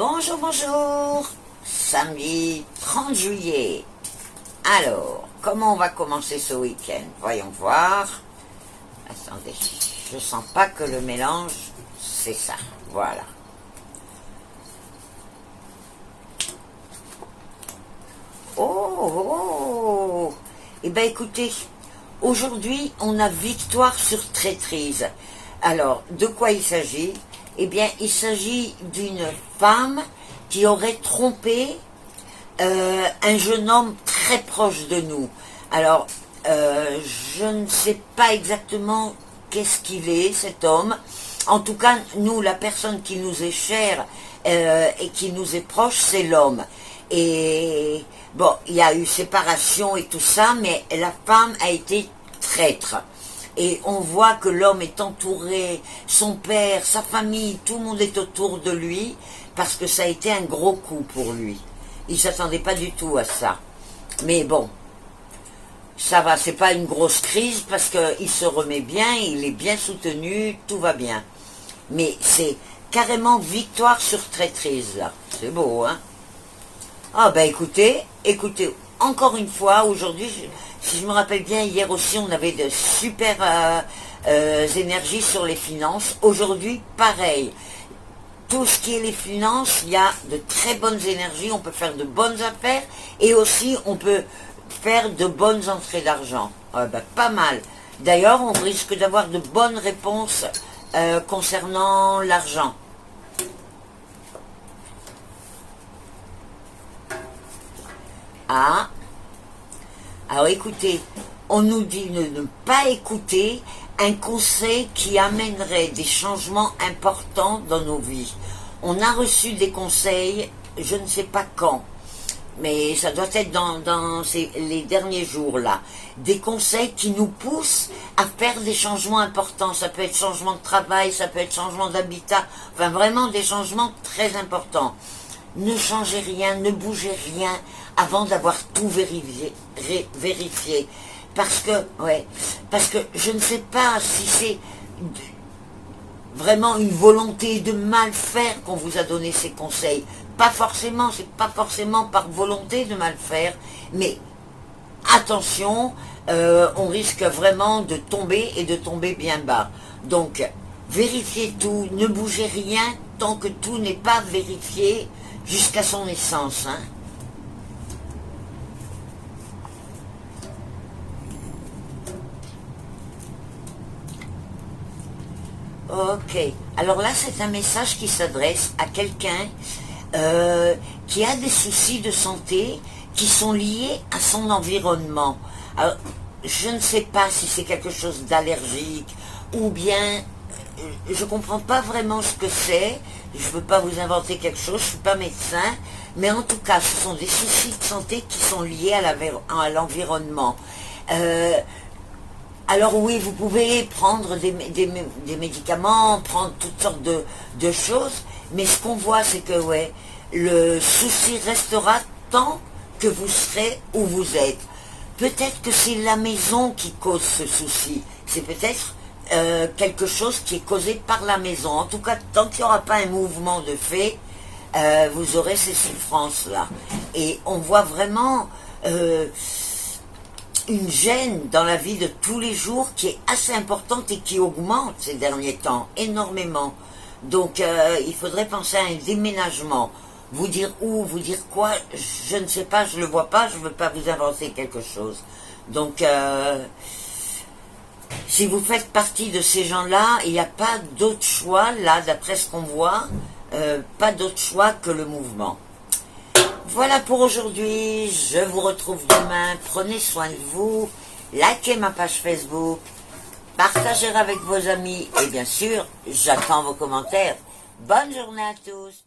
Bonjour, bonjour. Samedi 30 juillet. Alors, comment on va commencer ce week-end? Voyons voir. Attendez, je sens pas que le mélange, c'est ça. Voilà. Oh. Eh bien, écoutez, aujourd'hui, on a victoire sur traîtrise. Alors, de quoi il s'agit? Eh bien, il s'agit d'une femme qui aurait trompé un jeune homme très proche de nous. Alors, je ne sais pas exactement qu'est-ce qu'il est, cet homme. En tout cas, nous, la personne qui nous est chère et qui nous est proche, c'est l'homme. Et bon, il y a eu séparation et tout ça, mais la femme a été traître. Et on voit que l'homme est entouré, son père, sa famille, tout le monde est autour de lui, parce que ça a été un gros coup pour lui. Il ne s'attendait pas du tout à ça. Mais bon, ça va, c'est pas une grosse crise, parce qu'il se remet bien, il est bien soutenu, tout va bien. Mais c'est carrément victoire sur traîtrise, là. C'est beau, hein? Ah ben écoutez, encore une fois, aujourd'hui, si je me rappelle bien, hier aussi, on avait de super énergies sur les finances. Aujourd'hui, pareil. Tout ce qui est les finances, il y a de très bonnes énergies, on peut faire de bonnes affaires et aussi on peut faire de bonnes entrées d'argent. Ben, pas mal. D'ailleurs, on risque d'avoir de bonnes réponses concernant l'argent. Ah, alors écoutez, on nous dit de ne pas écouter un conseil qui amènerait des changements importants dans nos vies. On a reçu des conseils, je ne sais pas quand, mais ça doit être dans les derniers jours là, des conseils qui nous poussent à faire des changements importants. Ça peut être changement de travail, ça peut être changement d'habitat, enfin vraiment des changements très importants. Ne changez rien, ne bougez rien avant d'avoir tout vérifié. Parce que je ne sais pas si c'est vraiment une volonté de mal faire qu'on vous a donné ces conseils. Pas forcément, c'est pas forcément par volonté de mal faire, mais attention, on risque vraiment de tomber et de tomber bien bas. Donc, vérifiez tout, ne bougez rien tant que tout n'est pas vérifié jusqu'à son essence, hein. Ok, alors là c'est un message qui s'adresse à quelqu'un qui a des soucis de santé qui sont liés à son environnement. Alors, je ne sais pas si c'est quelque chose d'allergique ou bien je ne comprends pas vraiment ce que c'est. Je ne veux pas vous inventer quelque chose, je ne suis pas médecin, mais en tout cas ce sont des soucis de santé qui sont liés à l'environnement. Alors oui, vous pouvez prendre des médicaments, prendre toutes sortes de choses, mais ce qu'on voit, c'est que ouais, le souci restera tant que vous serez où vous êtes. Peut-être que c'est la maison qui cause ce souci. C'est peut-être quelque chose qui est causé par la maison. En tout cas, tant qu'il n'y aura pas un mouvement de fait, vous aurez ces souffrances-là. Et on voit vraiment une gêne dans la vie de tous les jours qui est assez importante et qui augmente ces derniers temps, énormément. Donc il faudrait penser à un déménagement. Vous dire où, vous dire quoi, je ne sais pas, je ne le vois pas, je ne veux pas vous inventer quelque chose. Donc si vous faites partie de ces gens-là, il n'y a pas d'autre choix, là, d'après ce qu'on voit, pas d'autre choix que le mouvement. Voilà pour aujourd'hui, je vous retrouve demain, prenez soin de vous, likez ma page Facebook, partagez avec vos amis et bien sûr, j'attends vos commentaires. Bonne journée à tous.